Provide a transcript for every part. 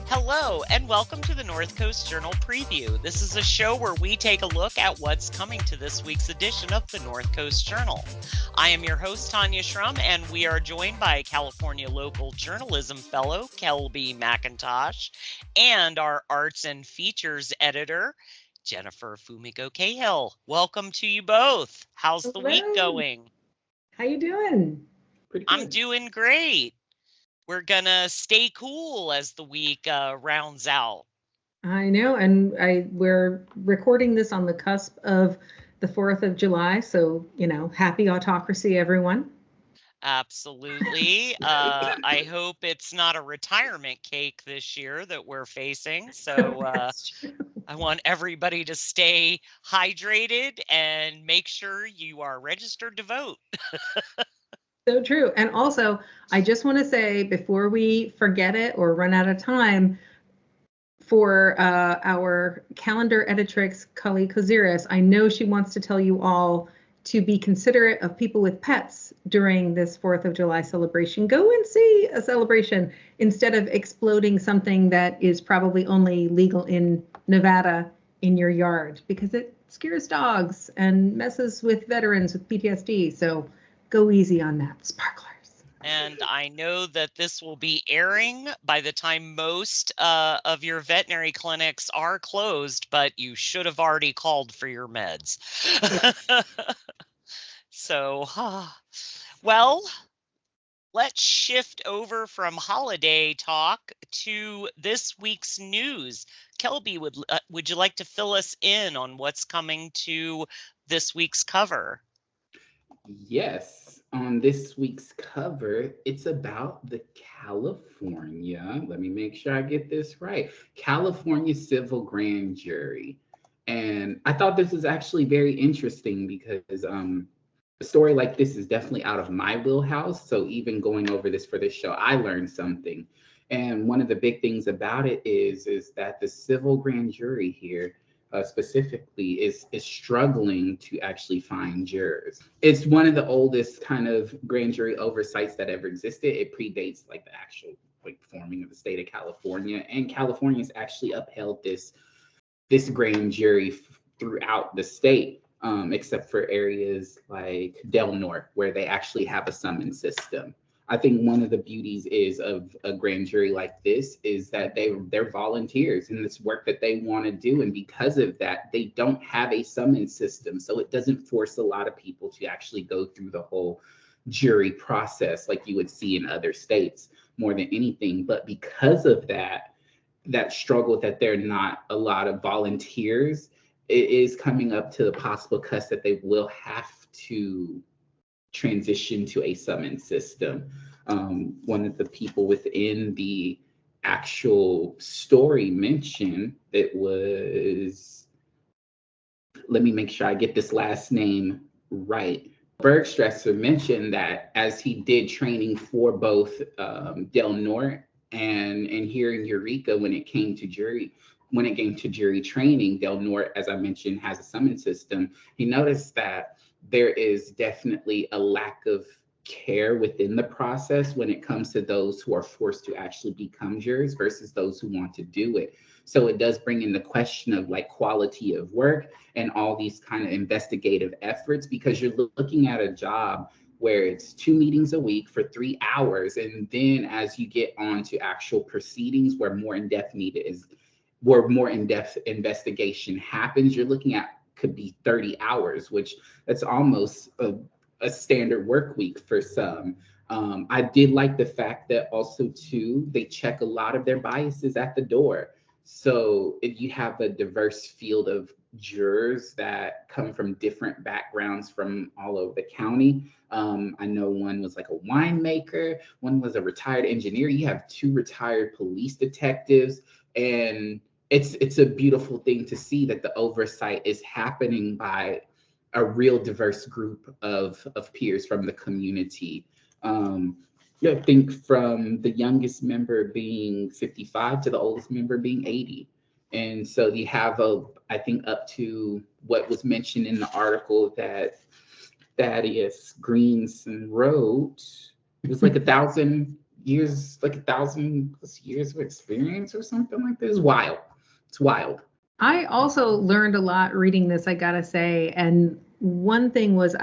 Hello, and welcome to the North Coast Journal Preview. This is a show where we take a look at what's coming to this week's edition of the North Coast Journal. I am your host, Tanya Shrum, and we are joined by California Local Journalism Fellow, Kelby McIntosh, and our Arts and Features Editor, Jennifer Fumigo Cahill. Welcome to you both. How's the week going? How you doing? Pretty good. I'm doing great. We're going to stay cool as the week rounds out. I know, and we're recording this on the cusp of the 4th of July, so, happy autocracy, everyone. Absolutely. I hope it's not a retirement cake this year that we're facing, so I want everybody to stay hydrated and make sure you are registered to vote. So true. And also, I just want to say, before we forget it or run out of time, for our calendar editrix, Kali Koziris, I know she wants to tell you all to be considerate of people with pets during this 4th of July celebration. Go and see a celebration instead of exploding something that is probably only legal in Nevada in your yard, because it scares dogs and messes with veterans with PTSD. So go easy on that, sparklers. And I know that this will be airing by the time most of your veterinary clinics are closed, but you should have already called for your meds. So, well, let's shift over from holiday talk to this week's news. Kelby, would you like to fill us in on what's coming to this week's cover? Yes, on this week's cover, it's about the California, let me make sure I get this right, California Civil Grand Jury. And I thought this was actually very interesting because a story like this is definitely out of my wheelhouse. So even going over this for this show, I learned something. And one of the big things about it is that the Civil Grand Jury here specifically is struggling to actually find jurors. It's one of the oldest kind of grand jury oversights that ever existed. It predates like the actual forming of the state of California, and California's actually upheld this grand jury throughout the state, except for areas like Del Norte, where they actually have a summons system. I think one of the beauties is of a grand jury like this is that they're volunteers in this work that they want to do. And because of that, they don't have a summons system. So it doesn't force a lot of people to actually go through the whole jury process like you would see in other states more than anything. But because of that struggle that there are not a lot of volunteers, it is coming up to the possible cusp that they will have to transition to a summons system. One of the people within the actual story mentioned, it was, let me make sure I get this last name right. Bergstresser mentioned that as he did training for both Del Norte and here in Eureka, when it came to jury training, Del Norte, as I mentioned, has a summons system. He noticed that there is definitely a lack of care within the process when it comes to those who are forced to actually become jurors versus those who want to do it. So it does bring in the question of quality of work and all these kind of investigative efforts, because you're looking at a job where it's 2 meetings a week for 3 hours. And then as you get on to actual proceedings where more in-depth investigation happens, you're looking at could be 30 hours, which that's almost a standard work week for some. I did like the fact that also too, they check a lot of their biases at the door. So if you have a diverse field of jurors that come from different backgrounds from all over the county. I know one was like a winemaker, one was a retired engineer. You have 2 retired police detectives, and it's a beautiful thing to see that the oversight is happening by a real diverse group of peers from the community. I think from the youngest member being 55 to the oldest member being 80. And so you have I think up to what was mentioned in the article that Thaddeus Greenson wrote, it was like 1,000 years, like 1,000 plus years of experience or something like this. It's wild. It's wild. I also learned a lot reading this, I gotta say. And one thing was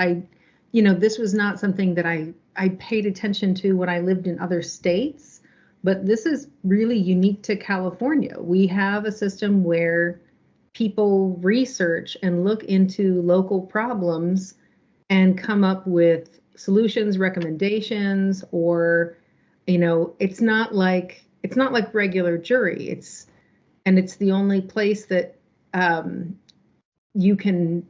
this was not something that I paid attention to when I lived in other states, but this is really unique to California. We have a system where people research and look into local problems and come up with solutions, recommendations, or, it's not like regular jury. It's the only place that you can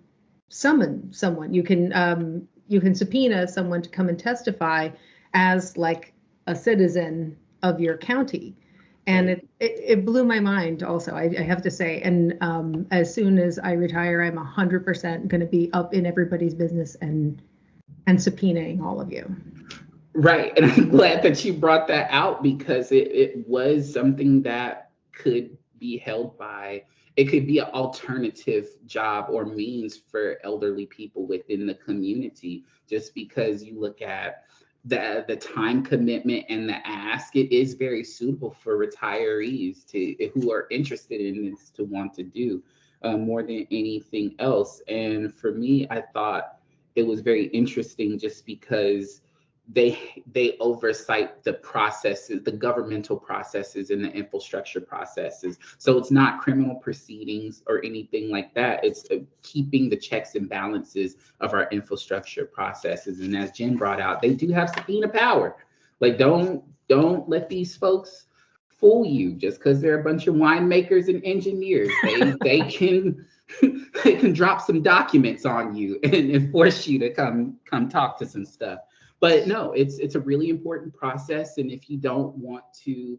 summon someone. You can subpoena someone to come and testify as like a citizen of your county. And it blew my mind also, I have to say. And as soon as I retire, I'm 100% going to be up in everybody's business and subpoenaing all of you. Right. And I'm glad that you brought that out, because it was something that could be held by, it could be an alternative job or means for elderly people within the community, just because you look at the time commitment and the ask. It is very suitable for retirees who are interested in this to want to do more than anything else. And for me, I thought it was very interesting just because they oversight the processes, the governmental processes and the infrastructure processes. So it's not criminal proceedings or anything like that. It's keeping the checks and balances of our infrastructure processes. And as Jen brought out, they do have subpoena power. Like, don't let these folks fool you just because they're a bunch of winemakers and engineers. They can drop some documents on you and force you to come talk to some stuff. But no, it's a really important process. And if you don't want to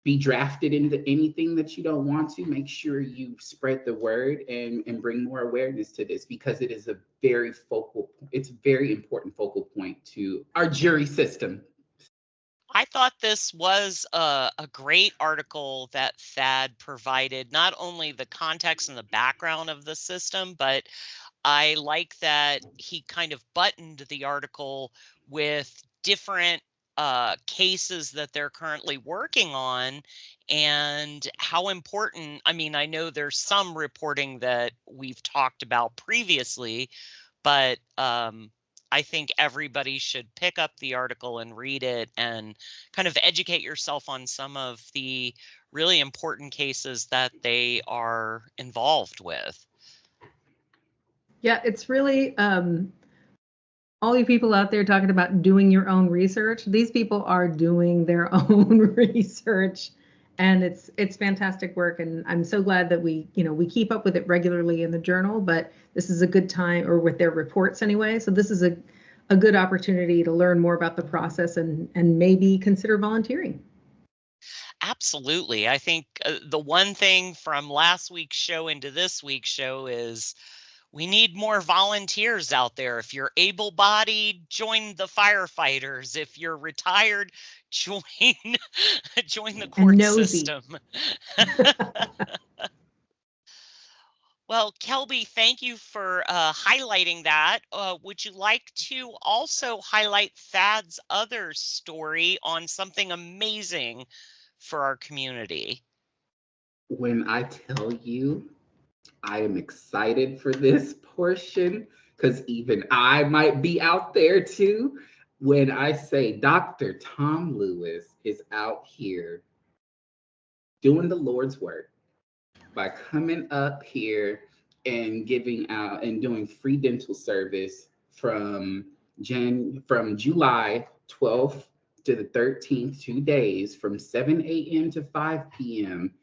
be drafted into anything that you don't want to, make sure you spread the word and bring more awareness to this, because it is a very important focal point to our jury system. I thought this was a great article that Thad provided, not only the context and the background of the system, but I like that he kind of buttoned the article with different cases that they're currently working on and how important. I mean, I know there's some reporting that we've talked about previously, but I think everybody should pick up the article and read it and kind of educate yourself on some of the really important cases that they are involved with. Yeah, it's really all you people out there talking about doing your own research. These people are doing their own research, and it's fantastic work. And I'm so glad that we keep up with it regularly in the journal. But this is a good time, or with their reports anyway. So this is a good opportunity to learn more about the process and maybe consider volunteering. Absolutely. I think the one thing from last week's show into this week's show is we need more volunteers out there. If you're able-bodied, join the firefighters. If you're retired, join the court system. Well, Kelby, thank you for highlighting that. Would you like to also highlight Thad's other story on something amazing for our community? When I tell you, I am excited for this portion, because even I might be out there too. When I say Dr. Tom Lewis is out here doing the Lord's work by coming up here and giving out and doing free dental service from July 12th to the 13th, 2 days, from 7 a.m. to 5 p.m.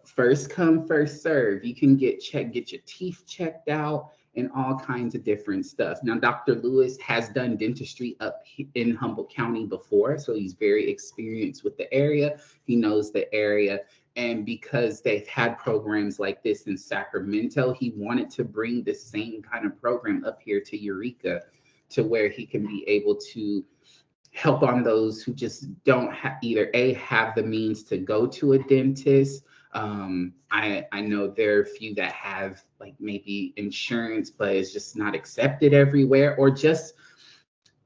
First come, first serve. You can get your teeth checked out and all kinds of different stuff. Now, Dr. Lewis has done dentistry up in Humboldt County before, so he's very experienced with the area. He knows the area. And because they've had programs like this in Sacramento, he wanted to bring the same kind of program up here to Eureka, to where he can be able to help on those who just don't either have the means to go to a dentist. I know there are a few that have like maybe insurance, but it's just not accepted everywhere, or just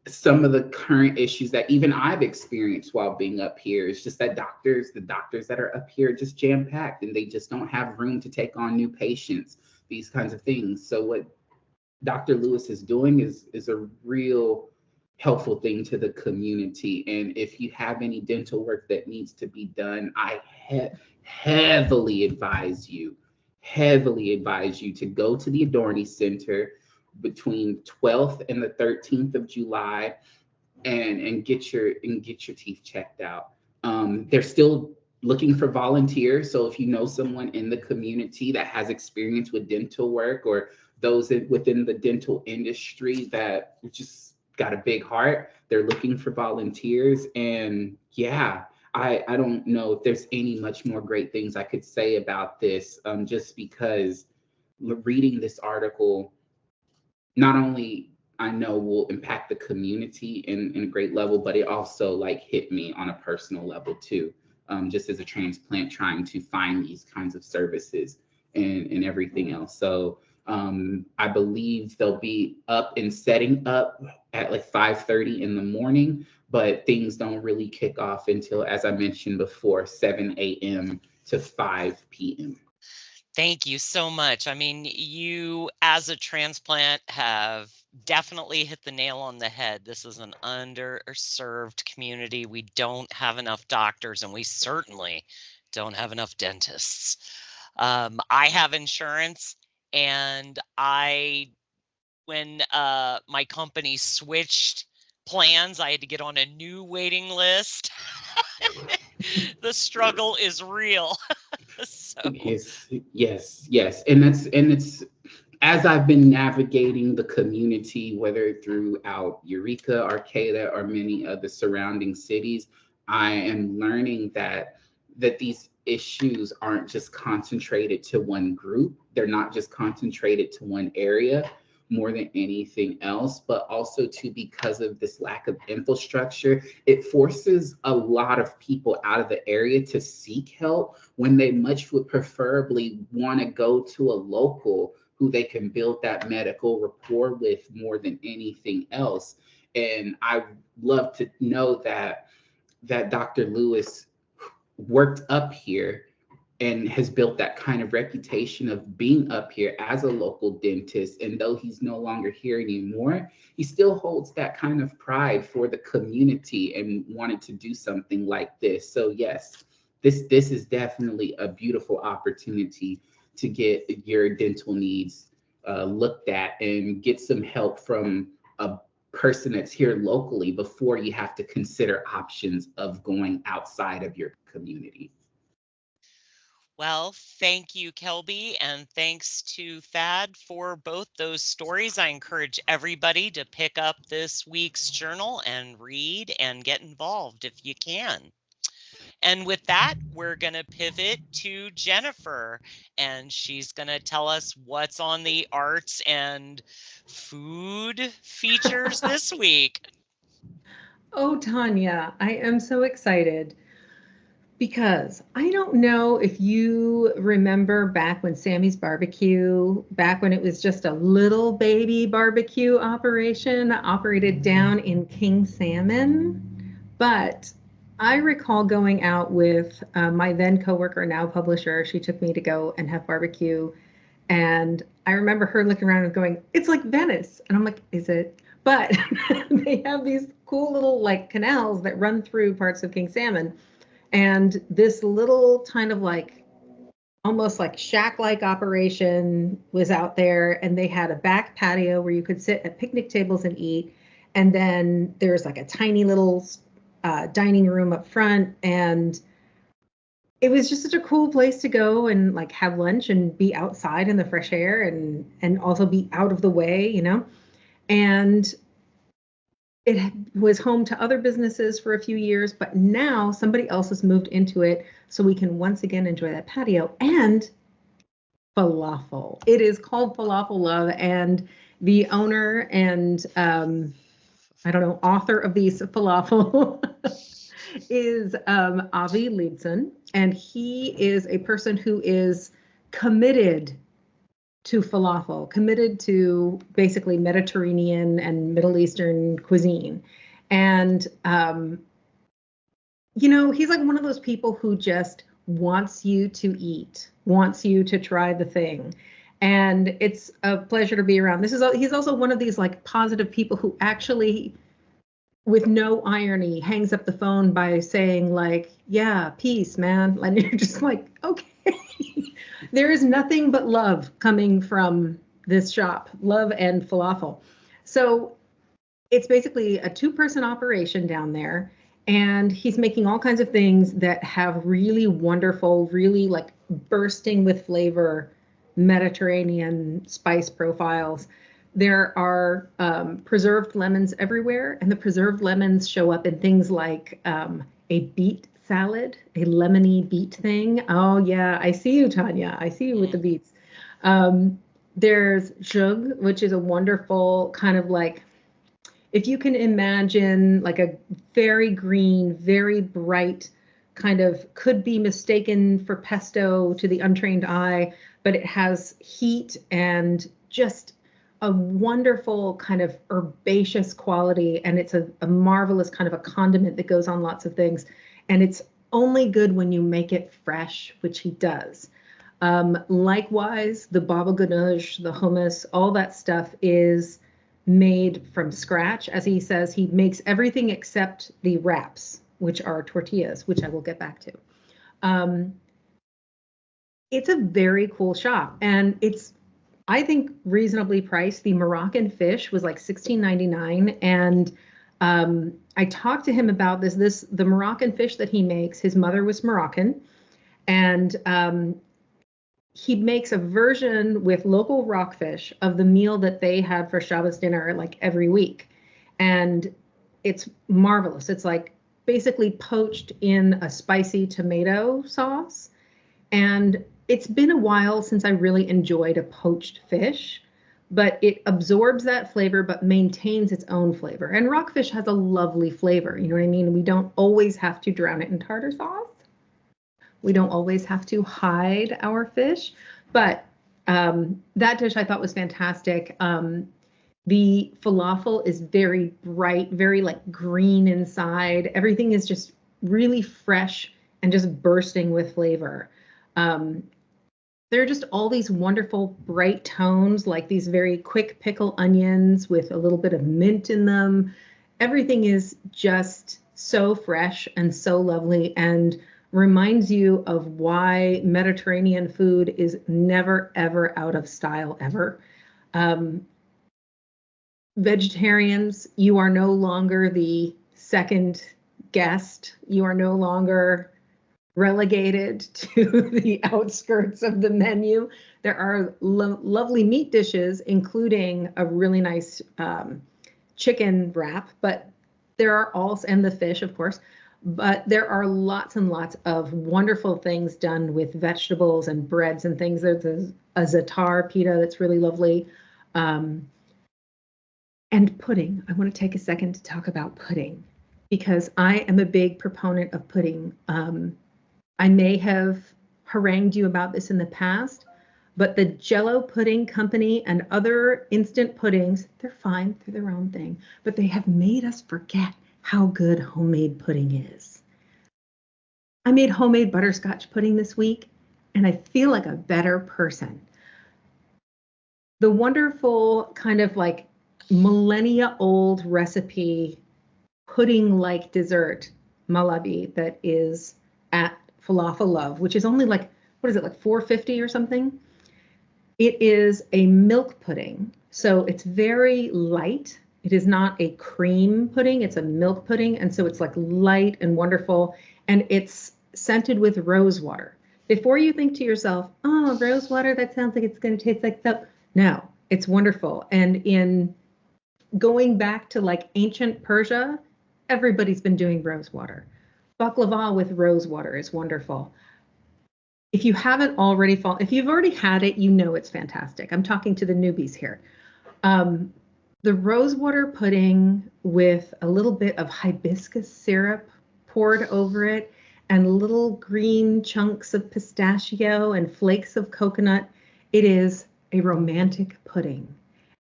some of the current issues that even I've experienced while being up here. It's just that the doctors that are up here are just jam-packed, and they just don't have room to take on new patients, these kinds of things. So what Dr. Lewis is doing is a real helpful thing to the community. And if you have any dental work that needs to be done, I heavily advise you to go to the Adorni Center between 12th and the 13th of July and get your teeth checked out. They're still looking for volunteers. So if you know someone in the community that has experience with dental work, or those within the dental industry that just got a big heart, they're looking for volunteers. And yeah, I don't know if there's any much more great things I could say about this, just because reading this article not only I know will impact the community in a great level, but it also like hit me on a personal level too, just as a transplant trying to find these kinds of services and everything else. So I believe they'll be up and setting up at like 5:30 in the morning, but things don't really kick off until, as I mentioned before, 7 a.m. to 5 p.m. Thank you so much. I mean, you as a transplant have definitely hit the nail on the head. This is an underserved community. We don't have enough doctors, and we certainly don't have enough dentists. I have insurance, and when my company switched plans, I had to get on a new waiting list. The struggle is real. So. Yes. And it's as I've been navigating the community, whether throughout Eureka, Arcata, or many of the surrounding cities, I am learning that these issues aren't just concentrated to one group. They're not just concentrated to one area more than anything else, but also because of this lack of infrastructure, it forces a lot of people out of the area to seek help when they much would preferably want to go to a local who they can build that medical rapport with more than anything else. And I love to know that Dr. Lewis worked up here and has built that kind of reputation of being up here as a local dentist. And though he's no longer here anymore, he still holds that kind of pride for the community and wanted to do something like this. So yes, this is definitely a beautiful opportunity to get your dental needs looked at and get some help from a person that's here locally before you have to consider options of going outside of your community. Well, thank you, Kelby, and thanks to Thad for both those stories. I encourage everybody to pick up this week's journal and read and get involved if you can. And with that, we're going to pivot to Jennifer, and she's going to tell us what's on the arts and food features this week. Oh, Tanya, I am so excited. Because I don't know if you remember back when Sammy's Barbecue, back when it was just a little baby barbecue operation operated down in King Salmon, but I recall going out with my then coworker, now publisher. She took me to go and have barbecue, and I remember her looking around and going, "It's like Venice," and I'm like, "Is it?" But they have these cool little like canals that run through parts of King Salmon. And this little kind of like almost like shack-like operation was out there, and they had a back patio where you could sit at picnic tables and eat. And then there's like a tiny little dining room up front. And it was just such a cool place to go and like have lunch and be outside in the fresh air and also be out of the way, you know. And it was home to other businesses for a few years, but now somebody else has moved into it, so we can once again enjoy that patio and falafel. It is called Falafelove, and the owner and I don't know, author of these falafel is Avi Liebson, and he is a person who is committed to falafel, committed to basically Mediterranean and Middle Eastern cuisine. And, you know, he's like one of those people who just wants you to eat, wants you to try the thing. And it's a pleasure to be around. He's also one of these like positive people who actually, with no irony, hangs up the phone by saying like, yeah, peace, man. And you're just like, okay. There is nothing but love coming from this shop, love and falafel. So it's basically a 2-person operation down there, and he's making all kinds of things that have really wonderful, really like bursting with flavor Mediterranean spice profiles. There are preserved lemons everywhere, and the preserved lemons show up in things like a beet salad, a lemony beet thing. Oh yeah, I see you, Tanya. I see you with the beets. There's jug, which is a wonderful kind of like, if you can imagine like a very green, very bright kind of, could be mistaken for pesto to the untrained eye, but it has heat and just a wonderful kind of herbaceous quality. And it's a marvelous kind of a condiment that goes on lots of things. And it's only good when you make it fresh, which he does. Likewise, the baba ganoush, the hummus, all that stuff is made from scratch. As he says, he makes everything except the wraps, which are tortillas, which I will get back to. It's a very cool shop, and it's, I think, reasonably priced. The Moroccan fish was like $16.99, and I talked to him about the Moroccan fish that he makes. His mother was Moroccan, and he makes a version with local rockfish of the meal that they had for Shabbos dinner like every week. And it's marvelous. It's like basically poached in a spicy tomato sauce. And it's been a while since I really enjoyed a poached fish, but it absorbs that flavor but maintains its own flavor. And rockfish has a lovely flavor, you know what I mean? We don't always have to drown it in tartar sauce. We don't always have to hide our fish, but that dish I thought was fantastic. The falafel is very bright, very like green inside. Everything is just really fresh and just bursting with flavor. There are just all these wonderful bright tones, like these very quick pickle onions with a little bit of mint in them. Everything is just so fresh and so lovely, and reminds you of why Mediterranean food is never, ever out of style, ever. Vegetarians, you are no longer the second guest. You are no longer relegated to the outskirts of the menu. There are lovely meat dishes, including a really nice chicken wrap, but there are also, and the fish, of course, but there are lots and lots of wonderful things done with vegetables and breads and things. There's a za'atar pita that's really lovely. And pudding. I want to take a second to talk about pudding, because I am a big proponent of pudding. I may have harangued you about this in the past, but the Jell-O Pudding Company and other instant puddings, they're fine, they're their own thing, but they have made us forget how good homemade pudding is. I made homemade butterscotch pudding this week, and I feel like a better person. The wonderful kind of like millennia-old recipe pudding-like dessert, malabi, that is at Falafelove, which is only like, what is it, like $4.50 or something? It is a milk pudding, so it's very light. It is not a cream pudding, it's a milk pudding, and so it's like light and wonderful, and it's scented with rose water. Before you think to yourself, oh, rose water, that sounds like it's going to taste like soap. No, it's wonderful. And in going back to like ancient Persia, everybody's been doing rose water. Baklava with rose water is wonderful. If you haven't already if you've already had it, you know it's fantastic. I'm talking to the newbies here. The rosewater pudding with a little bit of hibiscus syrup poured over it and little green chunks of pistachio and flakes of coconut. It is a romantic pudding.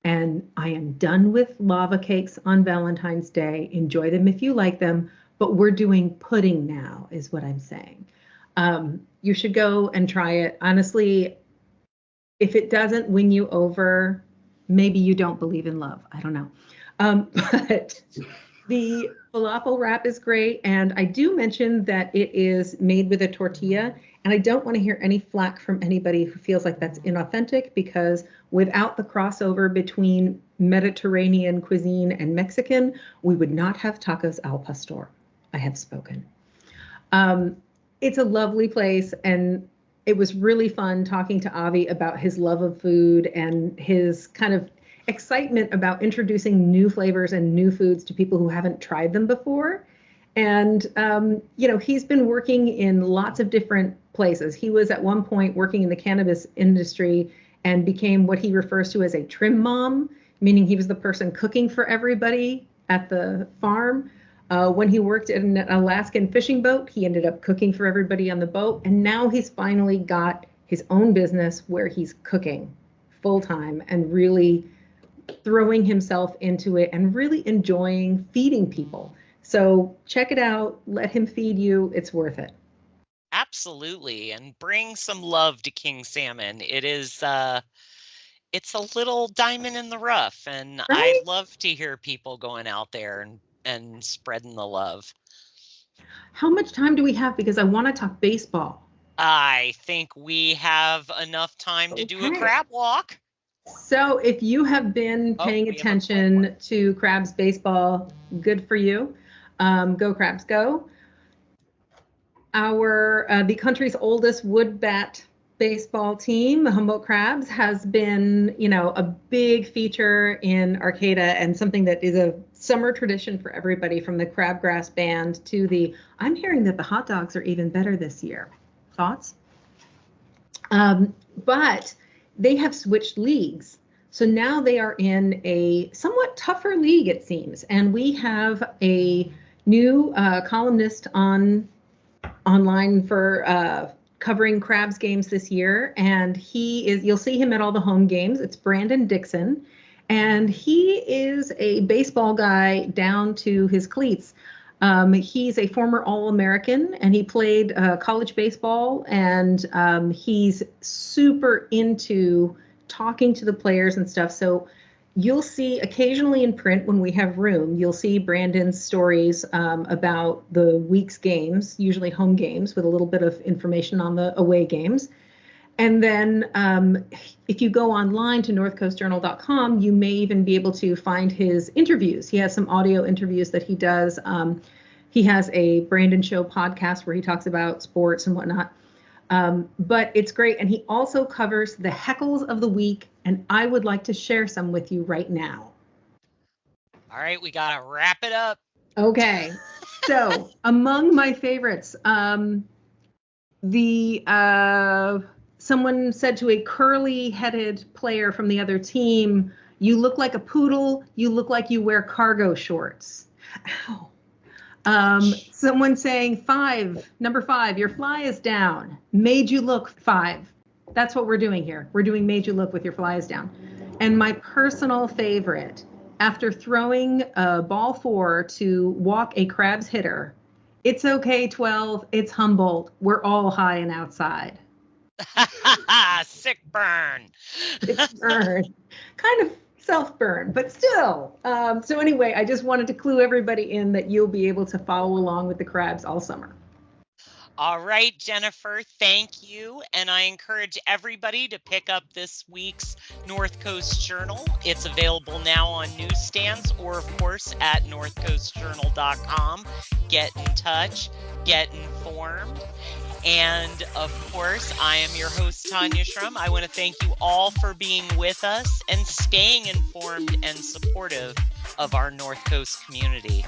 And I am done with lava cakes on Valentine's Day. Enjoy them if you like them, but we're doing pudding now, is what I'm saying. You should go and try it. Honestly, if it doesn't win you over, maybe you don't believe in love. I don't know. But the falafel wrap is great. And I do mention that it is made with a tortilla. And I don't want to hear any flack from anybody who feels like that's inauthentic, because without the crossover between Mediterranean cuisine and Mexican, we would not have tacos al pastor. I have spoken. It's a lovely place, and it was really fun talking to Avi about his love of food and his kind of excitement about introducing new flavors and new foods to people who haven't tried them before. And, he's been working in lots of different places. He was at one point working in the cannabis industry and became what he refers to as a trim mom, meaning he was the person cooking for everybody at the farm. When he worked in an Alaskan fishing boat, he ended up cooking for everybody on the boat. And now he's finally got his own business where he's cooking full time and really throwing himself into it and really enjoying feeding people. So check it out. Let him feed you. It's worth it. Absolutely. And bring some love to King Salmon. It is, it's a little diamond in the rough. And right? I love to hear people going out there and spreading the love. How much time do we have? Because I want to talk baseball. I think we have enough time to do a crab walk. So if you have been paying attention to Crabs baseball, good for you. Go Crabs, go. The country's oldest wood bat baseball team, the Humboldt Crabs, has been, a big feature in Arcata and something that is a summer tradition for everybody, from the crabgrass band to I'm hearing that the hot dogs are even better this year. Thoughts? But they have switched leagues. So now they are in a somewhat tougher league, it seems. And we have a new columnist online for covering Crabs games this year. And you'll see him at all the home games. It's Brandon Dixon. And he is a baseball guy down to his cleats. He's a former All-American, and he played college baseball, and he's super into talking to the players and stuff. So you'll see occasionally in print when we have room, you'll see Brandon's stories about the week's games, usually home games, with a little bit of information on the away games. And then if you go online to northcoastjournal.com, you may even be able to find his interviews. He has some audio interviews that he does. He has a Brandon Show podcast where he talks about sports and whatnot. But it's great. And he also covers the heckles of the week. And I would like to share some with you right now. All right, we got to wrap it up. Okay. So among my favorites, someone said to a curly-headed player from the other team, "You look like a poodle. You look like you wear cargo shorts." Ow. Someone saying, number 5, your fly is down. Made you look 5. That's what we're doing here. We're doing made you look with your fly is down. And my personal favorite, after throwing a ball 4 to walk a Crabs hitter, "It's okay, 12. It's Humboldt. We're all high and outside." Sick burn. Sick burn. Kind of self-burn, but still. So anyway, I just wanted to clue everybody in that you'll be able to follow along with the Crabs all summer. All right, Jennifer, thank you. And I encourage everybody to pick up this week's North Coast Journal. It's available now on newsstands or, of course, at northcoastjournal.com. Get in touch. get informed. And of course, I am your host, Tanya Shrum. I want to thank you all for being with us and staying informed and supportive of our North Coast community.